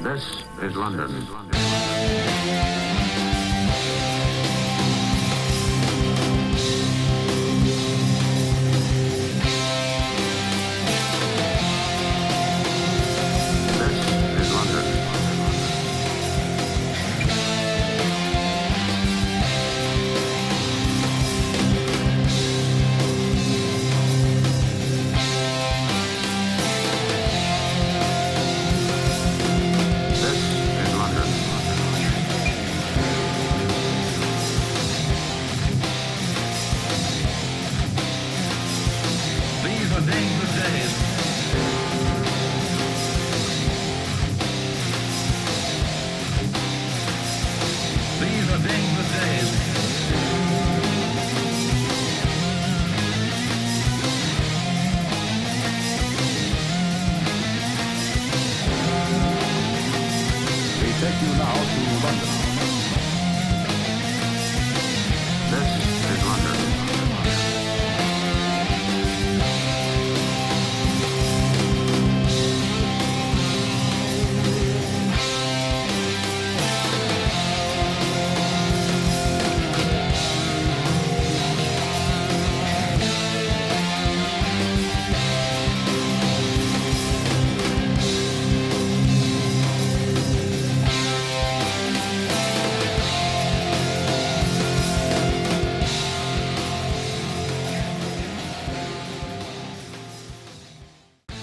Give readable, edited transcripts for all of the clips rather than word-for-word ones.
This is London. Take you now to London. This is London.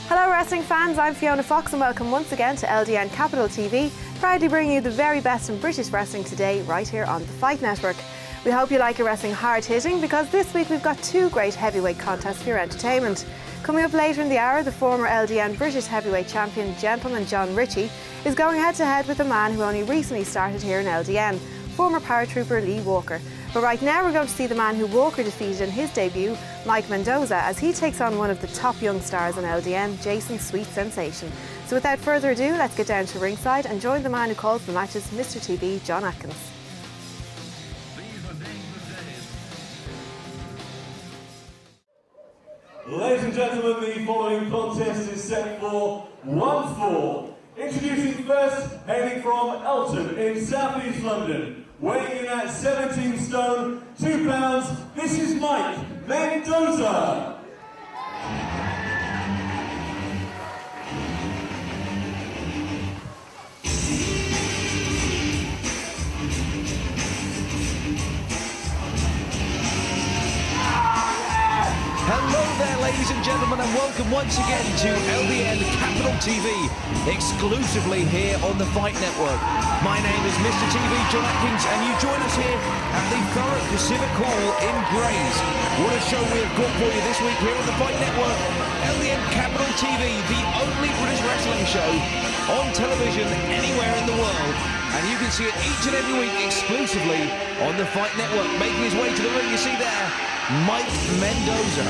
Hello wrestling fans, I'm Fiona Fox and welcome once again to LDN Capital TV, proudly bringing you the very best in British wrestling today right here on the Fight Network. We hope you like your wrestling hard hitting because this week we've got two great heavyweight contests for your entertainment. Coming up later in the hour, the former LDN British Heavyweight Champion Gentleman John Ritchie is going head to head with a man who only recently started here in LDN, former paratrooper Lee Walker. But right now we're going to see the man who Walker defeated in his debut, Mike Mendoza, as he takes on one of the top young stars in LDN, Jason Sweet Sensation. So without further ado, let's get down to ringside and join the man who calls the matches, Mr. TV, John Atkins. Ladies and gentlemen, the following contest is set for one fall. Introducing first, hailing from Elton in South East London. Weighing in at 17 stone, 2 pounds, this is Mike Mendoza. Hello there, ladies and gentlemen, and welcome once again to LDN Capital TV, exclusively here on the Fight Network. My name is Mr. TV John Atkins, and you join us here at the Thurrock Pacific Hall in Grays. What a show we have got for you this week here on the Fight Network. LDN Capital TV, the only British wrestling show on television anywhere in the world. And you can see it each and every week exclusively on the Fight Network. Making his way to the ring, you see there, Mike Mendoza.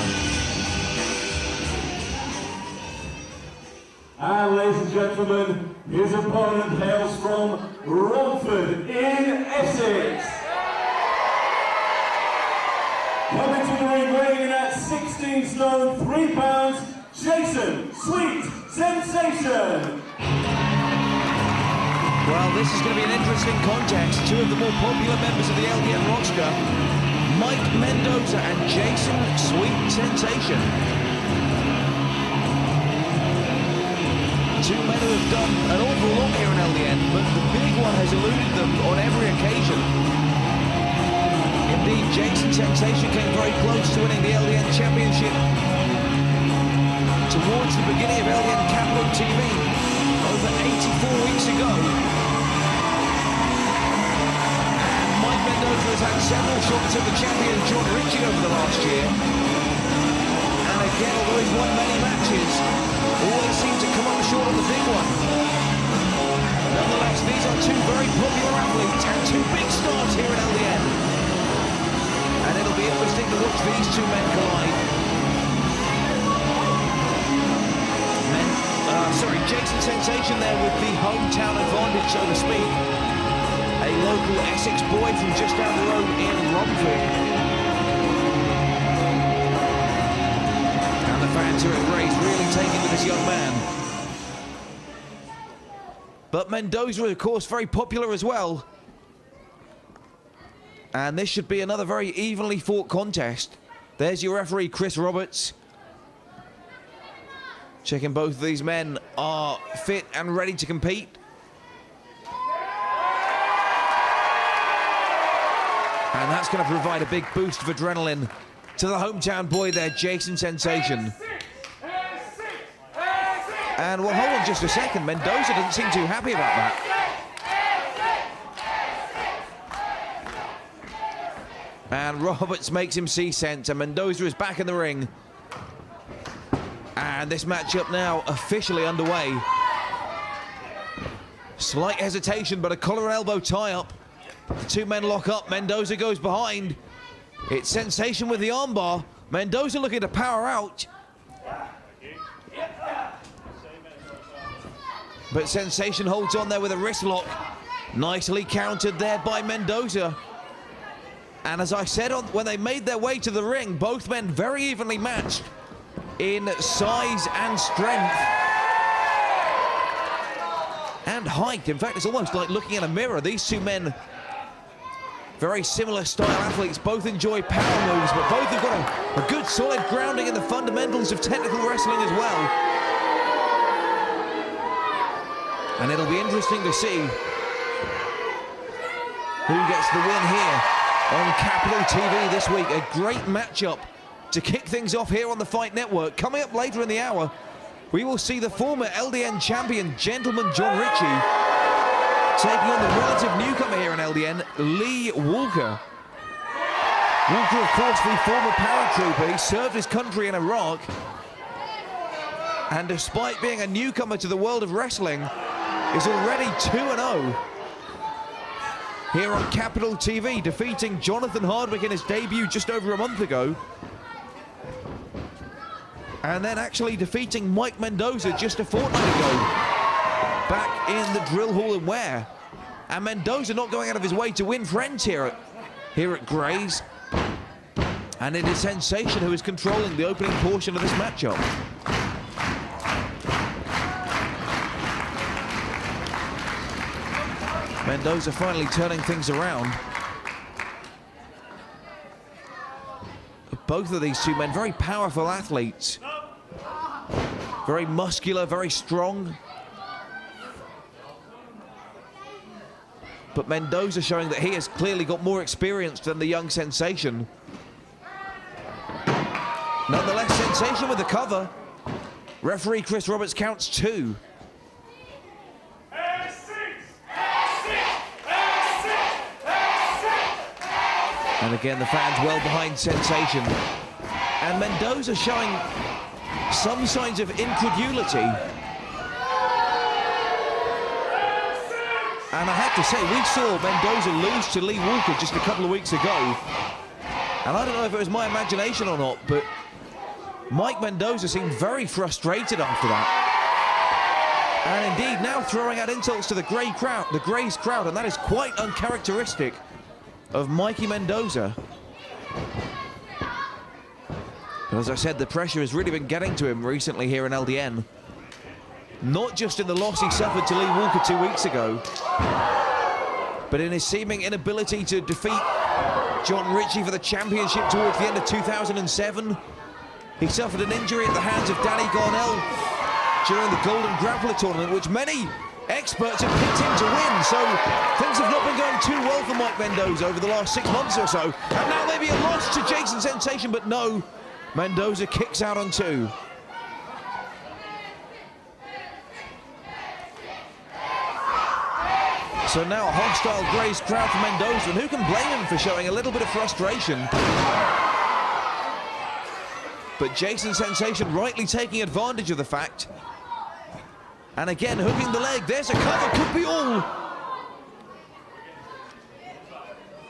And ladies and gentlemen, his opponent hails from Romford in Essex. Coming to the ring, weighing in at 16 stone, 3 pounds, Jason Sweet Sensation. Well, this is going to be an interesting contest. Two of the more popular members of the LDN roster, Mike Mendoza and Jason Sweet Sensation. Two men who have done an awful lot here in LDN, but the big one has eluded them on every occasion. Indeed, Jason Sensation came very close to winning the LDN Championship towards the beginning of LDN Capital TV over 84 weeks ago. And Mike Mendoza has had several shots at the champion John Ritchie over the last year. And again, although he's won many matches, always seems to come up short on the big one. Nonetheless, these are two very popular athletes and two big stars here at LDN. And it'll be interesting to watch these two men collide. Jason Sensation there with the hometown advantage, so to speak. A local Essex boy from just down the road in Romford. And the fans here at Grays really taking with this young man. But Mendoza, of course, very popular as well. And this should be another very evenly fought contest. There's your referee, Chris Roberts. Checking both of these men are fit and ready to compete. And that's going to provide a big boost of adrenaline to the hometown boy there, Jason Sensation. And well, hold on just a second. Mendoza doesn't seem too happy about that. And Roberts makes him see sense, and Mendoza is back in the ring. And this matchup now officially underway. Slight hesitation, but a collar and elbow tie-up. The two men lock up. Mendoza goes behind. It's Sensation with the armbar. Mendoza looking to power out. But Sensation holds on there with a wrist lock. Nicely countered there by Mendoza. And as I said when they made their way to the ring, both men very evenly matched in size and strength and height. In fact, it's almost like looking in a mirror. These two men, very similar style athletes, both enjoy power moves, but both have got a good solid grounding in the fundamentals of technical wrestling as well. And it'll be interesting to see who gets the win here on Capital TV this week. A great matchup to kick things off here on the Fight Network. Coming up later in the hour, we will see the former LDN champion, Gentleman John Ritchie, taking on the relative newcomer here in LDN, Lee Walker. Walker, of course, the former paratrooper. He served his country in Iraq. And despite being a newcomer to the world of wrestling, is already 2-0. Here on Capital TV, defeating Jonathan Hardwick in his debut just over a month ago. And then actually defeating Mike Mendoza just a fortnight ago, back in the drill hall in Ware. And Mendoza not going out of his way to win friends here at Gray's. And it is Sensation who is controlling the opening portion of this matchup. Mendoza finally turning things around. Both of these two men, very powerful athletes. Very muscular, very strong. But Mendoza showing that he has clearly got more experience than the young Sensation. Nonetheless, Sensation with the cover. Referee Chris Roberts counts 2. And again, the fans well behind Sensation. And Mendoza showing some signs of incredulity. And I have to say, we saw Mendoza lose to Lee Walker just a couple of weeks ago. And I don't know if it was my imagination or not, but Mike Mendoza seemed very frustrated after that. And indeed, now throwing out insults to the Gray's crowd, and that is quite uncharacteristic of Mikey Mendoza. But as I said, the pressure has really been getting to him recently here in LDN. Not just in the loss he suffered to Lee Walker 2 weeks ago, but in his seeming inability to defeat John Ritchie for the championship towards the end of 2007. He suffered an injury at the hands of Danny Garnell during the Golden Grappler tournament, which many experts have picked him to win. So things have not been going too well for Mike Mendoza over the last 6 months or so. And now maybe a loss to Jason Sensation, but no, Mendoza kicks out on 2. So now a hostile Gray's crowd for Mendoza, and who can blame him for showing a little bit of frustration? But Jason Sensation rightly taking advantage of the fact. And again, hooking the leg. There's a cover, could be all.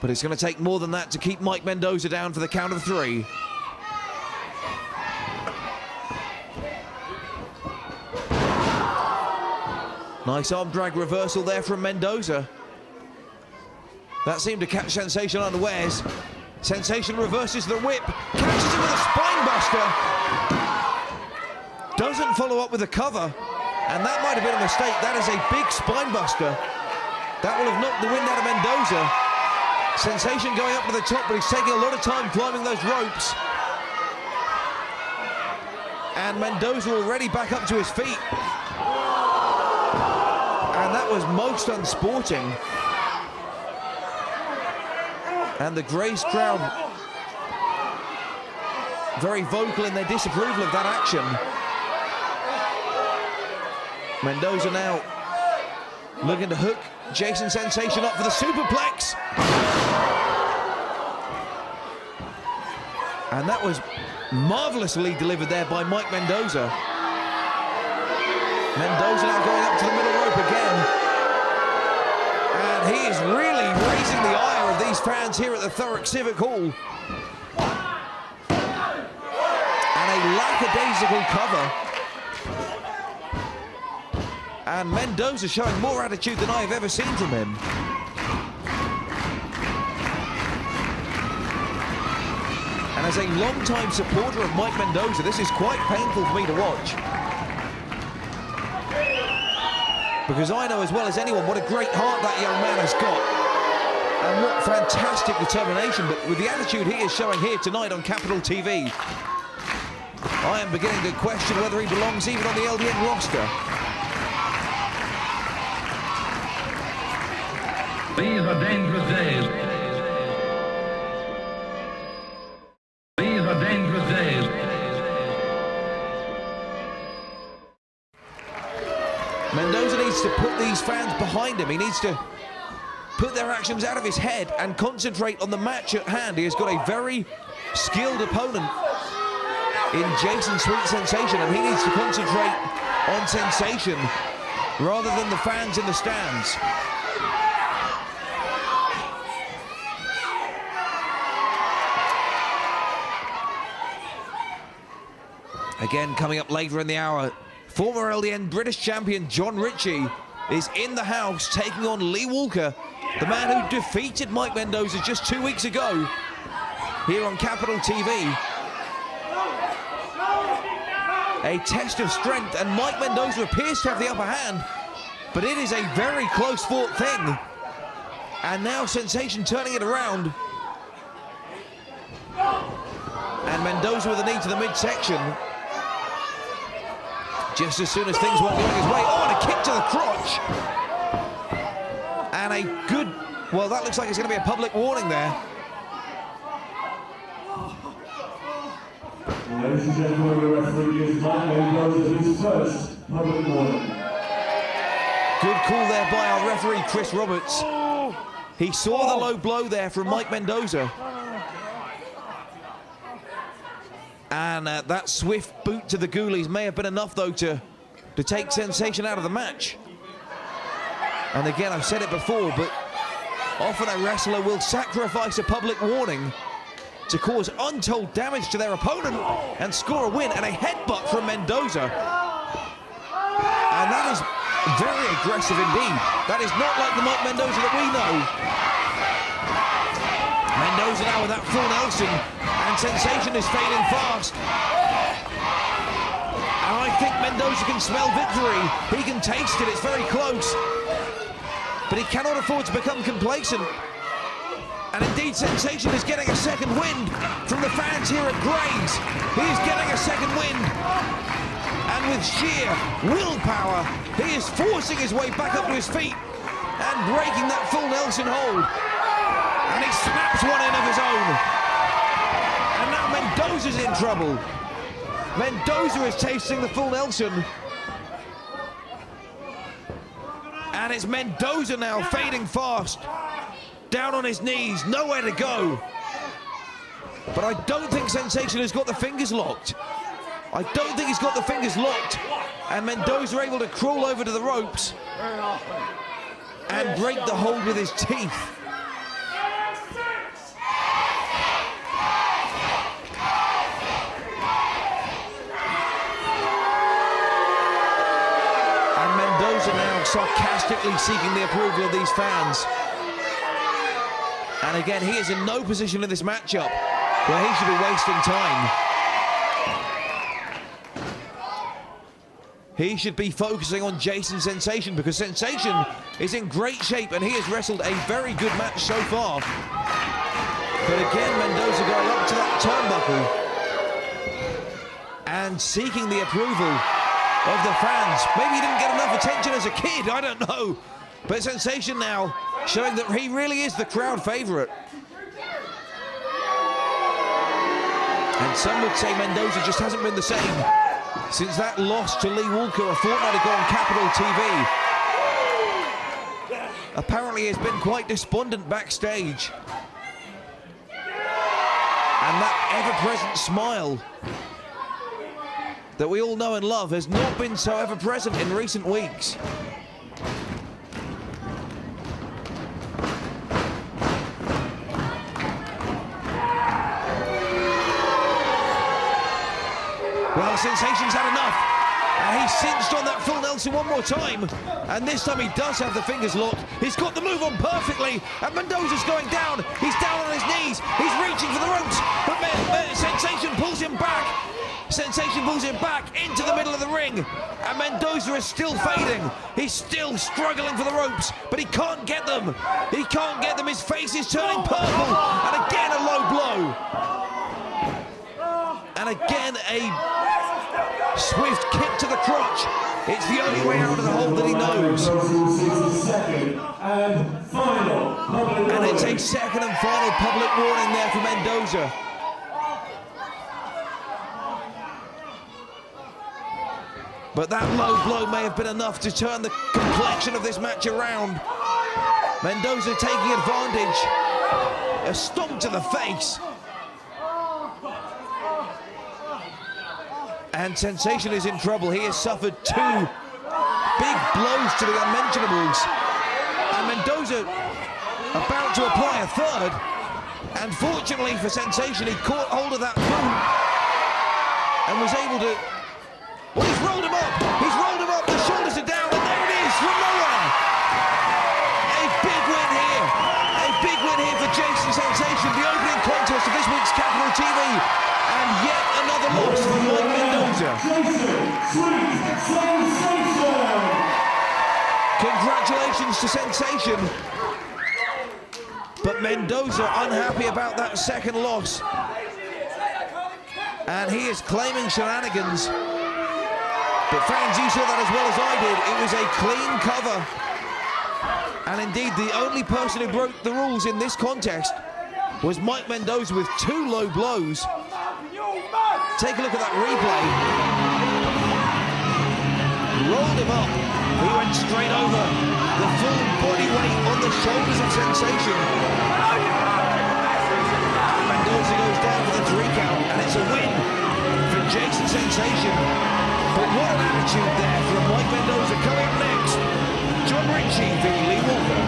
But it's going to take more than that to keep Mike Mendoza down for the count of 3. Nice arm drag reversal there from Mendoza. That seemed to catch Sensation unawares. Sensation reverses the whip, catches him with a spine buster. Doesn't follow up with a cover. And that might have been a mistake. That is a big spine buster. That will have knocked the wind out of Mendoza. Sensation going up to the top, but he's taking a lot of time climbing those ropes. And Mendoza already back up to his feet. And that was most unsporting. And the Grace crowd very vocal in their disapproval of that action. Mendoza now looking to hook Jason Sensation up for the superplex. And that was marvelously delivered there by Mike Mendoza. Mendoza now going up to the middle rope again. And he is really raising the ire of these fans here at the Thurrock Civic Hall. And a lackadaisical cover. And Mendoza showing more attitude than I have ever seen from him. And as a long-time supporter of Mike Mendoza, this is quite painful for me to watch. Because I know as well as anyone what a great heart that young man has got. And what fantastic determination. But with the attitude he is showing here tonight on Capital TV, I am beginning to question whether he belongs even on the LDN roster. These are dangerous days. These are dangerous days. Mendoza needs to put these fans behind him. He needs to put their actions out of his head and concentrate on the match at hand. He has got a very skilled opponent in Jason Sweet Sensation, and he needs to concentrate on Sensation rather than the fans in the stands. Again, coming up later in the hour, former LDN British champion John Ritchie is in the house taking on Lee Walker, the man who defeated Mike Mendoza just 2 weeks ago here on Capital TV. A test of strength, and Mike Mendoza appears to have the upper hand, but it is a very close-fought thing. And now Sensation turning it around. And Mendoza with a knee to the midsection. Just as soon as things weren't going his way. Oh, and a kick to the crotch. And a good, well, that looks like it's going to be a public warning there. Ladies and gentlemen, the referee gives Mike Mendoza his first public warning. Good call there by our referee, Chris Roberts. He saw the low blow there from Mike Mendoza. And that swift boot to the ghoulies may have been enough, though, to take Sensation out of the match. And again, I've said it before, but often a wrestler will sacrifice a public warning to cause untold damage to their opponent and score a win. And a headbutt from Mendoza. And that is very aggressive indeed. That is not like the Mike Mendoza that we know. Mendoza now with that full Nelson, and Sensation is fading fast. And I think Mendoza can smell victory. He can taste it, it's very close. But he cannot afford to become complacent. And indeed, Sensation is getting a second wind from the fans here at Grays. He is getting a second wind. And with sheer willpower, he is forcing his way back up to his feet and breaking that full Nelson hold. And he snaps one in of his own. And now Mendoza's in trouble. Mendoza is tasting the full Nelson. And it's Mendoza now fading fast. Down on his knees, nowhere to go. But I don't think Sensation has got the fingers locked. I don't think he's got the fingers locked. And Mendoza able to crawl over to the ropes and break the hold with his teeth. And Mendoza now sarcastically seeking the approval of these fans. And again, he is in no position in this matchup where he should be wasting time. he should be focusing on Jason Sensation, because Sensation is in great shape and he has wrestled a very good match so far. But again, Mendoza going up to that turnbuckle and seeking the approval of the fans. Maybe he didn't get enough attention as a kid, I don't know. But Sensation now showing that he really is the crowd favourite. And some would say Mendoza just hasn't been the same since that loss to Lee Walker a fortnight ago on Capital TV. Apparently he has been quite despondent backstage. And that ever-present smile that we all know and love has not been so ever-present in recent weeks. Well, Sensation's had enough, and he's cinched on that full Nelson one more time, and this time he does have the fingers locked. He's got the move on perfectly, and Mendoza's going down. He's down on his knees. He's reaching for the ropes, but Sensation pulls him back. Sensation pulls him back into the middle of the ring, and Mendoza is still fading. He's still struggling for the ropes, but he can't get them. He can't get them. His face is turning purple, and again a low blow. And again a swift kick to the crotch. It's the only way out of the hole that he knows. And it's a second and final public warning there for Mendoza. But that low blow may have been enough to turn the complexion of this match around. Mendoza taking advantage. A stomp to the face. And Sensation is in trouble. He has suffered 2 big blows to the unmentionables. And Mendoza about to apply a third. And fortunately for Sensation, he caught hold of that boot and was able to... Well, he's rolled him up. He's rolled him up. The shoulders are down. And there it is from nowhere. A big win here. A big win here for Jason Sensation. The opening contest of this week's Capital TV. And yet another loss for Mike Mendoza. Congratulations to Sensation. But Mendoza unhappy about that second loss. And he is claiming shenanigans. But fans, you saw that as well as I did. It was a clean cover. And indeed, the only person who broke the rules in this contest was Mike Mendoza with 2 low blows. Take a look at that replay. Rolled him up. He went straight over. The full body weight on the shoulders of Sensation. Mendoza goes down for the 3 count, and it's a win for Jason Sensation. But what an attitude there from Mike Mendoza. Coming up next, John Ritchie v. Lee Walker.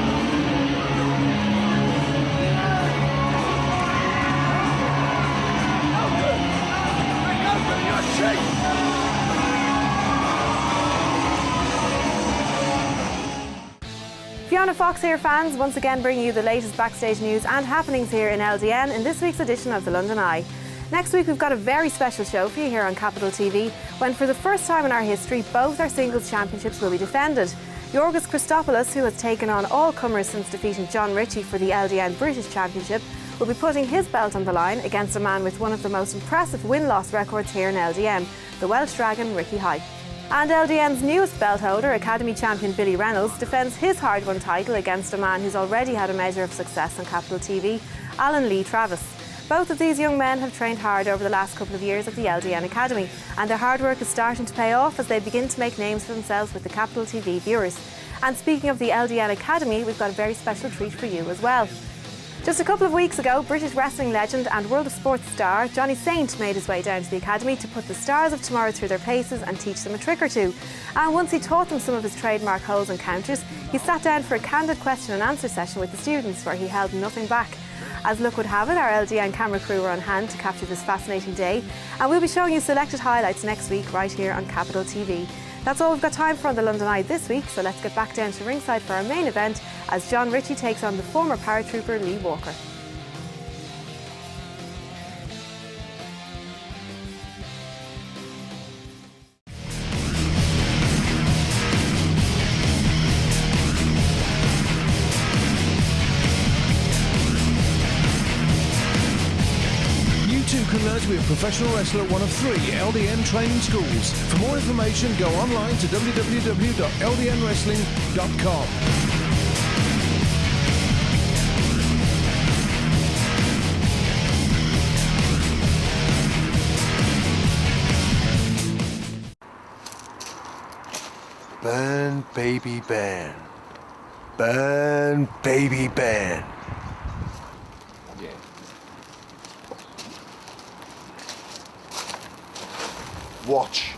Fiona Fox here, fans, once again bringing you the latest backstage news and happenings here in LDN in this week's edition of the London Eye. Next week we've got a very special show for you here on Capital TV, when for the first time in our history both our singles championships will be defended. Yorgos Christopoulos, who has taken on all comers since defeating John Ritchie for the LDN British Championship, will be putting his belt on the line against a man with one of the most impressive win-loss records here in LDN, the Welsh Dragon Ricky High. And LDN's newest belt holder, Academy champion Billy Reynolds, defends his hard-won title against a man who's already had a measure of success on Capital TV, Alan Lee Travis. Both of these young men have trained hard over the last couple of years at the LDN Academy, and their hard work is starting to pay off as they begin to make names for themselves with the Capital TV viewers. And speaking of the LDN Academy, we've got a very special treat for you as well. Just a couple of weeks ago, British wrestling legend and World of Sports star Johnny Saint made his way down to the Academy to put the stars of tomorrow through their paces and teach them a trick or two. And once he taught them some of his trademark holds and counters, he sat down for a candid question and answer session with the students where he held nothing back. As luck would have it, our LDN camera crew were on hand to capture this fascinating day, and we'll be showing you selected highlights next week right here on Capital TV. That's all we've got time for on the London Eye this week, so let's get back down to ringside for our main event as John Ritchie takes on the former paratrooper Lee Walker. can learn to be a professional wrestler at one of 3 LDN training schools. For more information, go online to www.ldnwrestling.com. Burn, baby, burn. Burn, baby, burn. Yeah. Watch.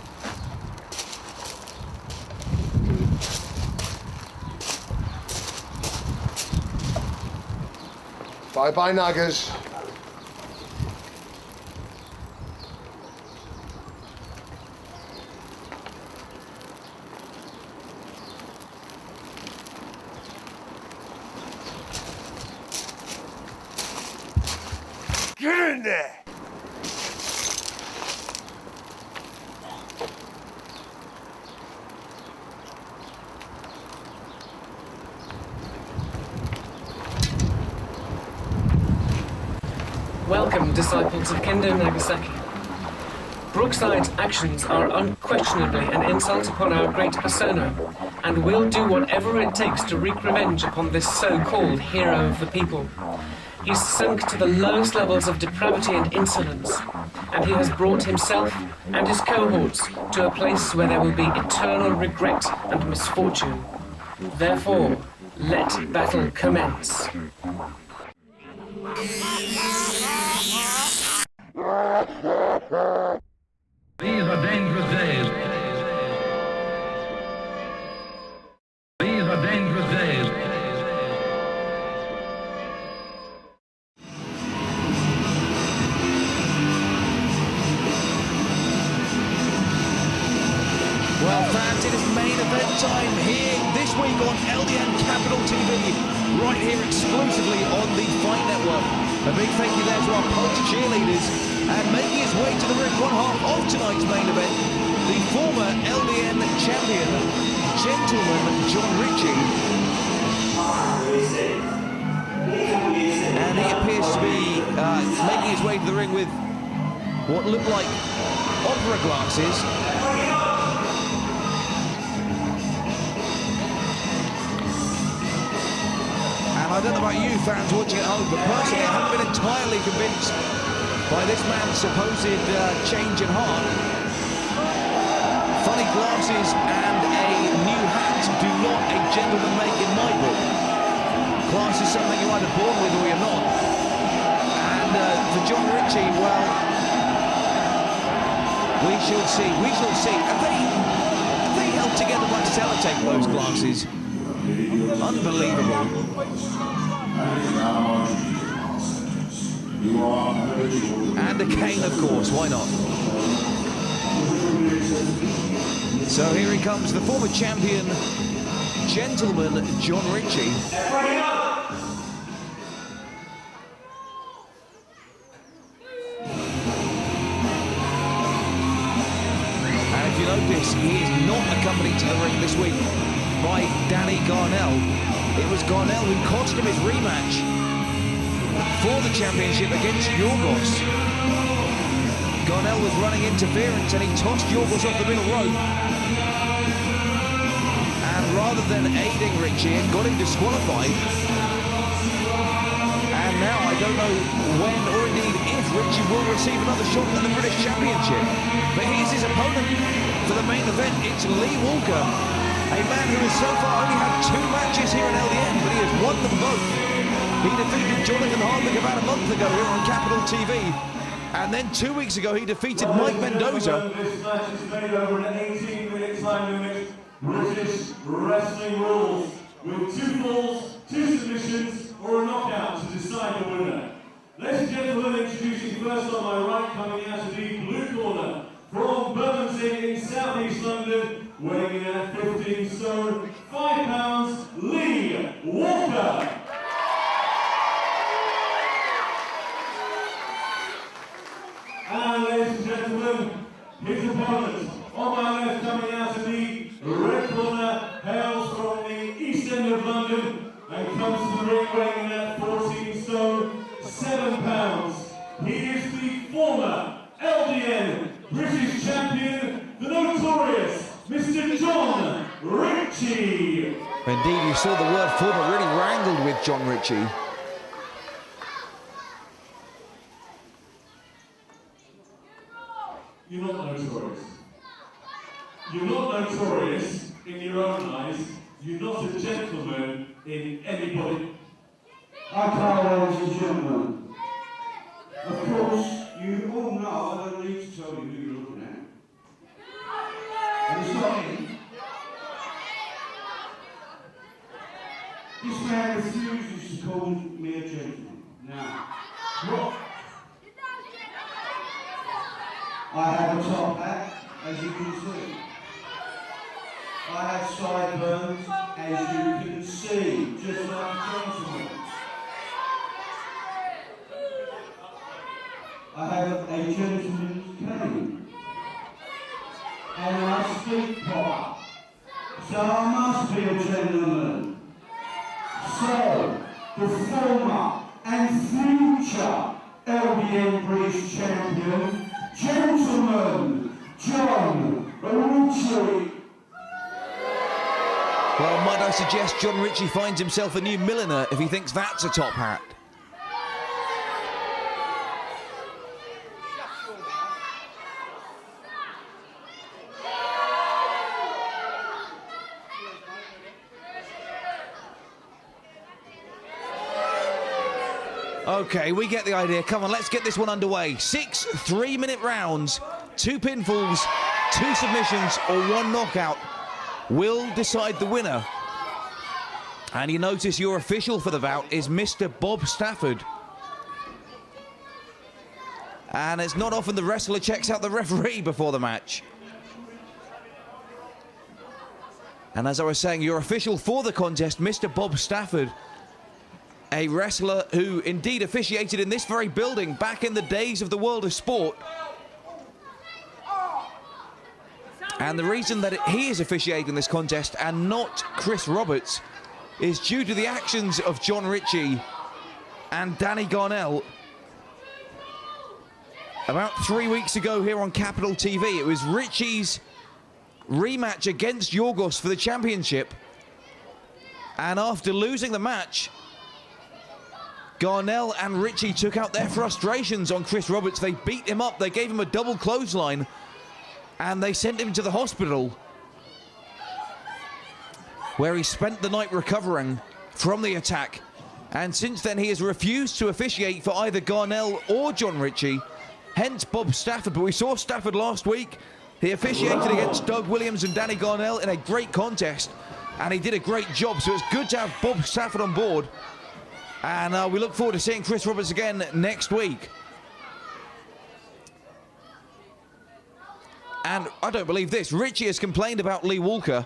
Bye-bye, Nagas. Get in there! Welcome, disciples of Kendo Nagasaki. Brookside's actions are unquestionably an insult upon our great persona, and we'll do whatever it takes to wreak revenge upon this so-called hero of the people. He's sunk to the lowest levels of depravity and insolence, and he has brought himself and his cohorts to a place where there will be eternal regret and misfortune. Therefore, let battle commence. These are dangerous days. These are dangerous days. Well, fans, it is main event time here this week on LDN Capital TV, right here exclusively on the Fight Network. A big thank you there to our Polish cheerleaders, and making his way to the ring, one half of tonight's main event, the former LDN champion, gentleman John Ritchie. And he appears to be making his way to the ring with what look like opera glasses. I don't know about you fans watching at home, but personally I haven't been entirely convinced by this man's supposed change in heart. Funny glasses and a new hat do not a gentleman make in my book. Class is something you're either born with or you're not. And for John Ritchie, well, we shall see, we shall see. Have they held together like sellotape, those glasses? Unbelievable. And a cane, of course, why not? So here he comes, the former champion, gentleman John Ritchie. And if you notice, he is not accompanied to the ring this week by Danny Garnell. It was Garnell who cost him his rematch for the championship against Yorgos. Garnell was running interference and he tossed Yorgos off the middle rope. And rather than aiding Ritchie, it got him disqualified. And now I don't know when or indeed if Ritchie will receive another shot at the British Championship. But here's his opponent for the main event. It's Lee Walker. A man who has so far only had 2 matches here in LDN, but he has won them both. He defeated Jonathan Hardwick about a month ago here on Capital TV. And then 2 weeks ago, he defeated Mike Mendoza. This match is made over an 18-minute time limit. British wrestling rules with 2 falls, 2 submissions, or a knockout to decide the winner. Ladies and gentlemen, introducing first on my right, coming out of the blue corner, from Bermondsey in South East London, weighing in at 15 stone, 5 pounds, Lee Walker. And ladies and gentlemen, his opponent, on my left, coming out of the red corner, hails from the east end of London, and comes to the ring weighing in at 14 stone, 7 pounds. He is the former LDN British champion, the notorious Mr. John Ritchie. Indeed, you saw the word former really wrangled with John Ritchie. You're not notorious. You're not notorious in your own eyes. You're not a gentleman in anybody. Okay, ladies and gentlemen. Of course, you all know I don't need to tell you who you're looking at. And it's not me. This man refuses to call me a gentleman. Now, what? I have a top hat, as you can see. I have sideburns, as you can see, just like a gentleman. I have a gentleman's cane. And I speak proper. So I must be a gentleman. So, the former and future LDN British champion, gentleman John Ritchie. Well, might I suggest John Ritchie finds himself a new milliner if he thinks that's a top hat? Okay, we get the idea. Come on, let's get this one underway. 6 3-minute rounds, 2 pinfalls, 2 submissions, or 1 knockout will decide the winner. And you notice your official for the bout is Mr. Bob Stafford. And it's not often the wrestler checks out the referee before the match. And as I was saying, your official for the contest, Mr. Bob Stafford, a wrestler who indeed officiated in this very building back in the days of the world of sport. And the reason that he is officiating this contest and not Chris Roberts is due to the actions of John Ritchie and Danny Garnell. About 3 weeks ago here on Capital TV, it was Ritchie's rematch against Yorgos for the championship. And after losing the match, Garnell and Ritchie took out their frustrations on Chris Roberts. They beat him up, they gave him a double clothesline, and they sent him to the hospital, where he spent the night recovering from the attack. And since then, he has refused to officiate for either Garnell or John Ritchie, hence Bob Stafford. But we saw Stafford last week. He officiated against Doug Williams and Danny Garnell in a great contest, and he did a great job. So it's good to have Bob Stafford on board. And we look forward to seeing Chris Roberts again next week. And I don't believe this. Ritchie has complained about Lee Walker.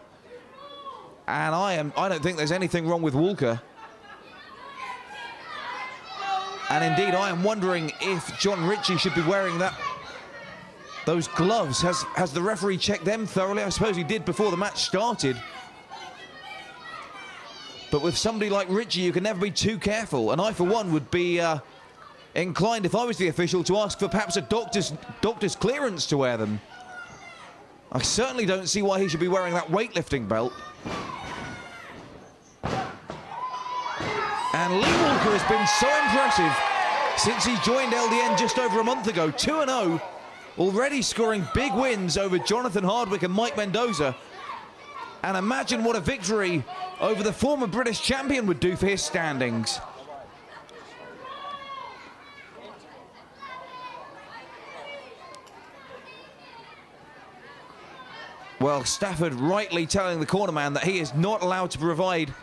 And I don't think there's anything wrong with Walker. And indeed, I am wondering if John Ritchie should be wearing those gloves. Has the referee checked them thoroughly? I suppose he did before the match started. But with somebody like Ritchie, you can never be too careful. And I, for one, would be inclined, if I was the official, to ask for perhaps a doctor's clearance to wear them. I certainly don't see why he should be wearing that weightlifting belt. And Lee Walker has been so impressive since he joined LDN just over a month ago. 2-0, already scoring big wins over Jonathan Hardwick and Mike Mendoza. And imagine what a victory over the former British champion would do for his standings. Well, Stafford rightly telling the cornerman that he is not allowed to provide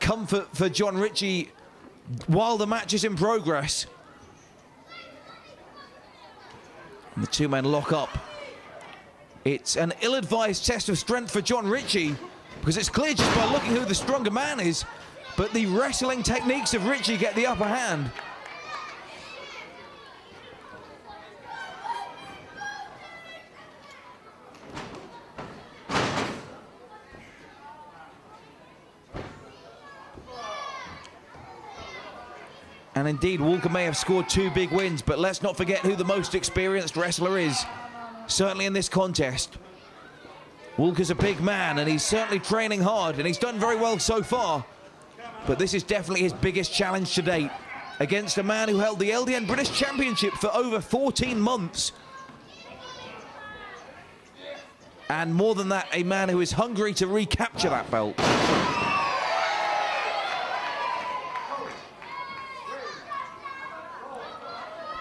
comfort for John Ritchie while the match is in progress. And the two men lock up. It's an ill-advised test of strength for John Ritchie, because it's clear just by looking who the stronger man is, but the wrestling techniques of Ritchie get the upper hand. And And indeed, Walker may have scored 2 big wins, but let's not forget who the most experienced wrestler is. Certainly in this contest. Walker's a big man, and he's certainly training hard, and he's done very well so far. But this is definitely his biggest challenge to date, against a man who held the LDN British Championship for over 14 months. And more than that, a man who is hungry to recapture that belt.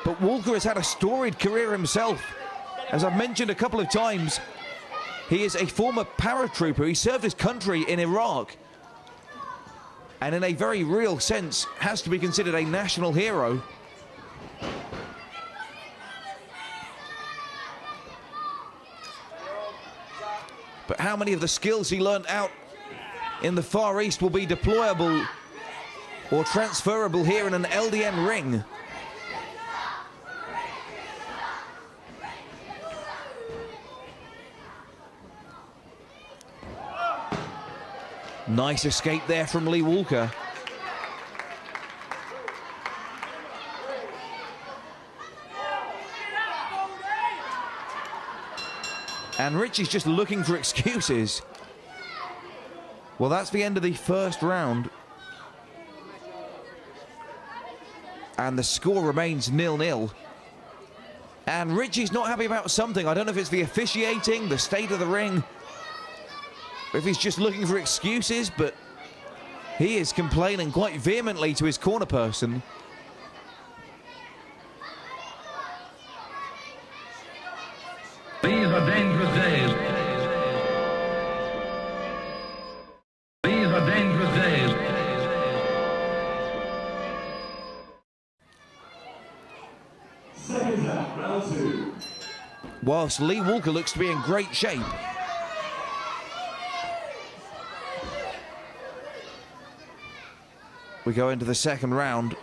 But Walker has had a storied career himself. As I've mentioned a couple of times, he is a former paratrooper. He served his country in Iraq. And in a very real sense, has to be considered a national hero. But how many of the skills he learned out in the Far East will be deployable or transferable here in an LDN ring? Nice escape there from Lee Walker. And Ritchie's just looking for excuses. Well, that's the end of the first round. And the score remains 0-0. And Ritchie's not happy about something. I don't know if it's the officiating, the state of the ring, or if he's just looking for excuses, but he is complaining quite vehemently to his corner person. These are dangerous days. These are dangerous days. Second half, round 2. Whilst Lee Walker looks to be in great shape. We go into the second round.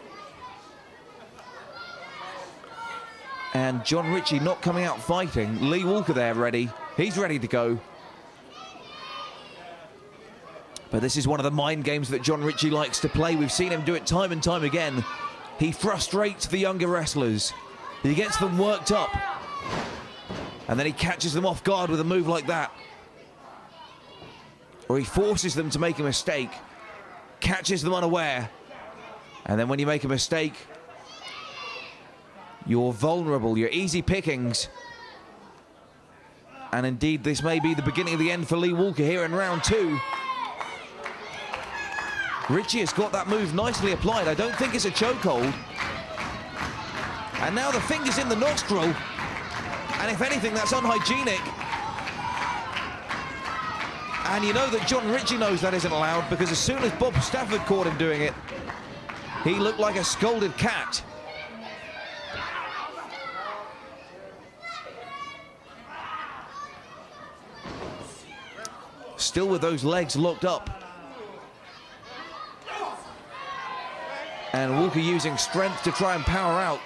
And John Ritchie not coming out fighting. Lee Walker there ready. He's ready to go. But this is one of the mind games that John Ritchie likes to play. We've seen him do it time and time again. He frustrates the younger wrestlers. He gets them worked up. And then he catches them off guard with a move like that. Or he forces them to make a mistake. Catches them unaware. And then when you make a mistake, you're vulnerable, you're easy pickings. And indeed, this may be the beginning of the end for Lee Walker here in round 2. Ritchie has got that move nicely applied. I don't think it's a chokehold. And now the finger's in the nostril. And if anything, that's unhygienic. And you know that John Ritchie knows that isn't allowed, because as soon as Bob Stafford caught him doing it, he looked like a scolded cat. Still with those legs locked up. And Walker using strength to try and power out.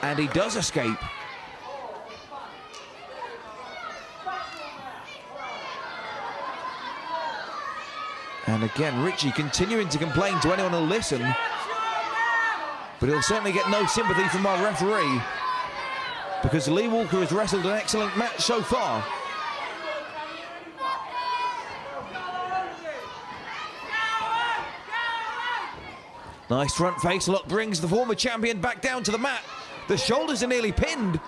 And he does escape. And again, Ritchie continuing to complain to anyone who'll listen. But he'll certainly get no sympathy from our referee, because Lee Walker has wrestled an excellent match so far. Nice front face lock brings the former champion back down to the mat. The shoulders are nearly pinned.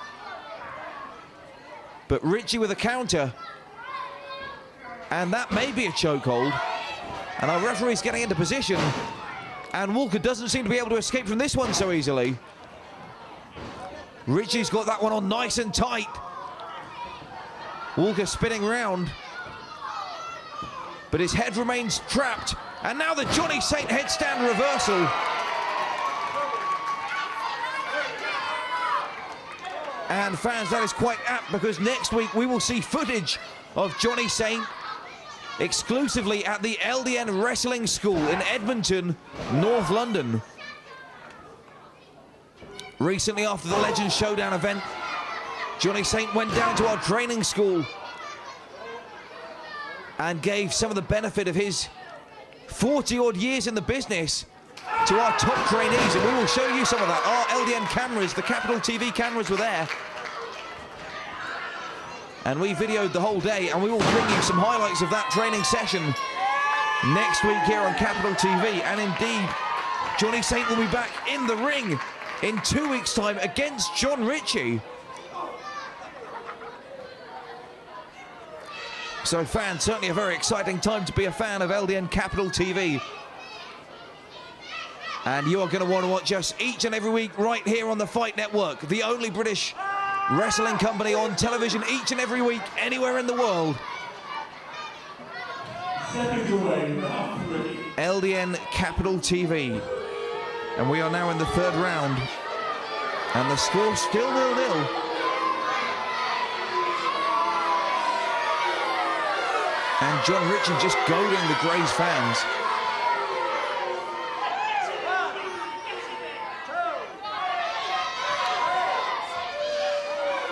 But Ritchie with a counter. And that may be a chokehold. And our referee's getting into position. And Walker doesn't seem to be able to escape from this one so easily. Ritchie's got that one on nice and tight. Walker spinning round. But his head remains trapped. And now the Johnny Saint headstand reversal. And fans, that is quite apt, because next week we will see footage of Johnny Saint exclusively at the LDN Wrestling School in Edmonton, North London. Recently, after the Legends Showdown event, Johnny Saint went down to our training school and gave some of the benefit of his 40 odd years in the business to our top trainees, and we will show you some of that. Our LDN cameras, the Capital TV cameras were there. And we videoed the whole day, and we will bring you some highlights of that training session next week here on Capital TV. And indeed, Johnny Saint will be back in the ring in 2 weeks' time against John Ritchie. So fans, certainly a very exciting time to be a fan of LDN Capital TV. And you are going to want to watch us each and every week right here on the Fight Network, the only British wrestling company on television each and every week, anywhere in the world. LDN Capital TV. And we are now in the third round. And the score still 0-0. And John Ritchie just goading the Grays fans.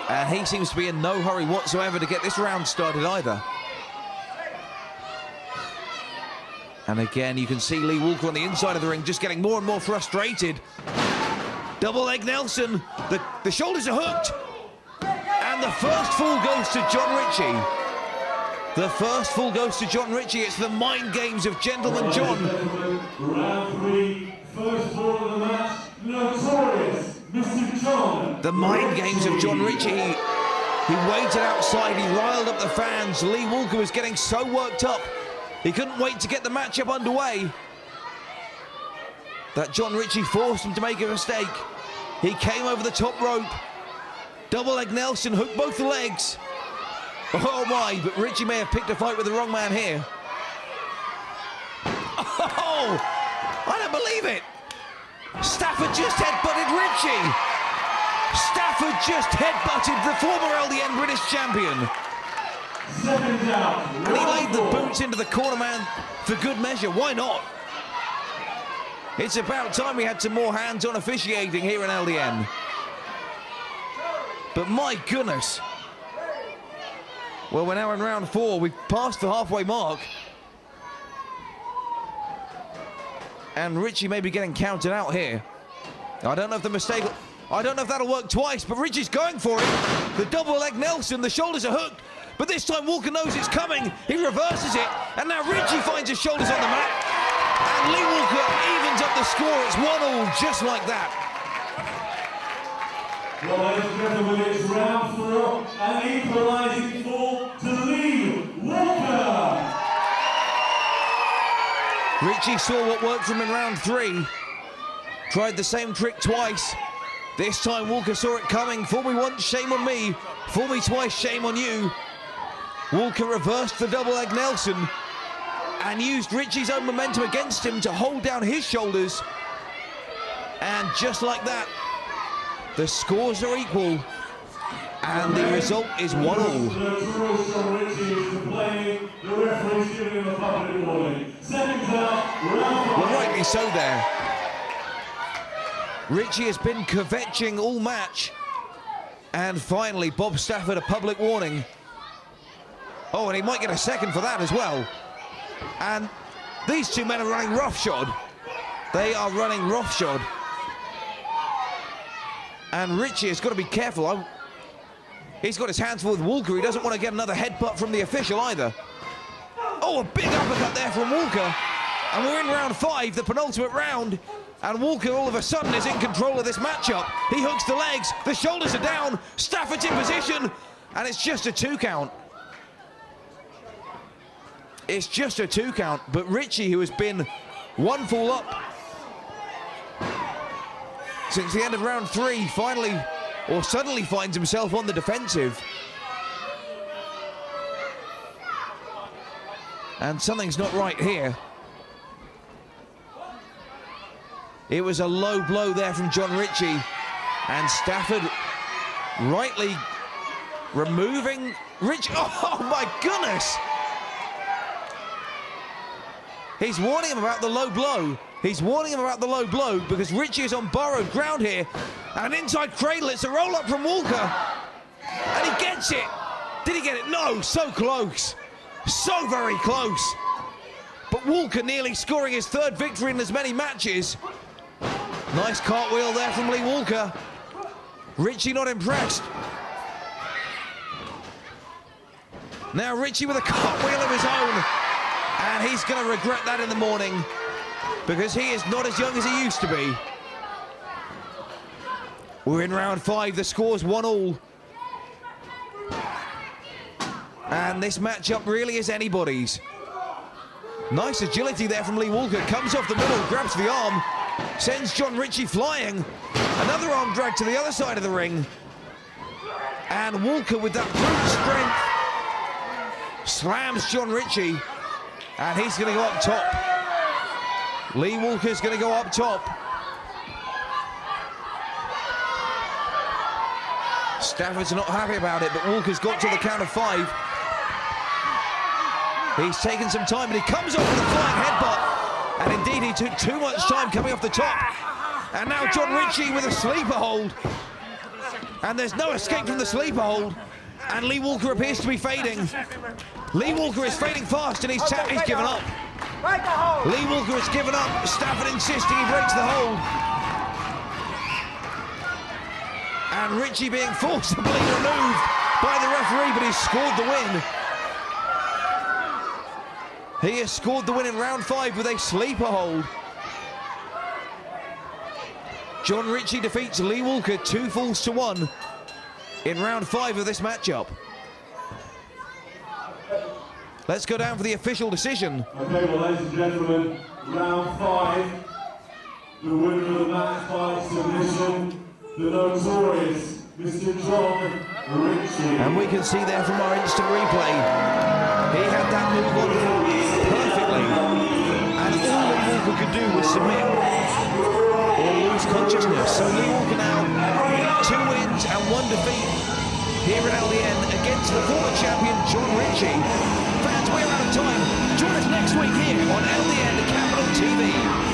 And he seems to be in no hurry whatsoever to get this round started either. And again, you can see Lee Walker on the inside of the ring just getting more and more frustrated. Double leg Nelson. The shoulders are hooked. And the first fall goes to John Ritchie. The first fall goes to John Ritchie. It's the mind games of Gentleman John. Round 3, first fall of the match, notorious Mr. John. The mind games of John Ritchie. He waited outside, he riled up the fans. Lee Walker was getting so worked up, he couldn't wait to get the matchup underway. That John Ritchie forced him to make a mistake. He came over the top rope. Double leg Nelson hooked both the legs. Oh my, but Ritchie may have picked a fight with the wrong man here. Oh, I don't believe it. Stafford just headbutted Ritchie. Stafford just headbutted the former LDN British champion. And he laid the boots into the corner man for good measure. Why not? It's about time we had some more hands-on officiating here in LDN. But my goodness. Well, we're now in round 4. We've passed the halfway mark. And Ritchie may be getting counted out here. I don't know if the mistake... I don't know if that'll work twice, but Ritchie's going for it. The double leg Nelson, the shoulders are hooked. But this time Walker knows it's coming. He reverses it. And now Ritchie finds his shoulders on the mat. And Lee Walker evens up the score. It's 1-1, just like that. Well, ladies and gentlemen, it's round 4, an equalising fall to Lee Walker. Ritchie saw what worked for him in round 3. Tried the same trick twice. This time Walker saw it coming. Fool me once, shame on me. Fool me twice, shame on you. Walker reversed the double leg Nelson and used Ritchie's own momentum against him to hold down his shoulders. And just like that, the scores are equal. And the result is 1-1. Well, rightly so there. Ritchie has been kvetching all match. And finally, Bob Stafford, a public warning. Oh, and he might get a second for that as well. And these two men are running roughshod. They are running roughshod. And Ritchie has got to be careful. He's got his hands full with Walker. He doesn't want to get another headbutt from the official either. Oh, a big uppercut there from Walker. And we're in round 5, the penultimate round. And Walker all of a sudden is in control of this matchup. He hooks the legs, the shoulders are down, Stafford's in position, and it's just a 2 count. It's just a 2 count, but Ritchie, who has been 1 fall up since the end of round 3, finally, or suddenly finds himself on the defensive. And something's not right here. It was a low blow there from John Ritchie, and Stafford rightly removing Ritchie. Oh my goodness! He's warning him about the low blow. He's warning him about the low blow because Ritchie is on borrowed ground here. And inside cradle, it's a roll up from Walker. And he gets it. Did he get it? No, so close. So very close. But but Walker nearly scoring his third victory in as many matches. Nice cartwheel there from Lee Walker. Ritchie not impressed. Now Ritchie with a cartwheel of his own. And he's going to regret that in the morning because he is not as young as he used to be. We're in round 5. The score's 1-1. And this matchup really is anybody's. Nice agility there from Lee Walker. Comes off the middle, grabs the arm, sends John Ritchie flying. Another arm drag to the other side of the ring. And Walker with that brute strength slams John Ritchie. And he's going to go up top. Lee Walker's going to go up top. Stafford's not happy about it, but Walker's got to the count of 5. He's taken some time, but he comes off with a flying headbutt. And indeed, he took too much time coming off the top. And now John Ritchie with a sleeper hold. And there's no escape from the sleeper hold. And Lee Walker appears to be fading. Lee Walker is fading fast, and he's given up. Lee Walker has given up. Stafford insisting he breaks the hold. And Ritchie being forcibly removed by the referee, but he's scored the win. He has scored the win in round 5 with a sleeper hold. John Ritchie defeats Lee Walker 2-1 in round 5 of this matchup. Let's go down for the official decision. Okay, well, ladies and gentlemen, round 5. The winner of the match by submission, the notorious Mr. John Ritchie. And we can see there from our instant replay, he had that move on perfectly. And all Lee Walker could do was submit or lose consciousness. So Lee Walker now 2 wins and 1 defeat here at LDN against the former champion John Ritchie. Fans, we're out of time. Join us next week here on LDN Capital TV.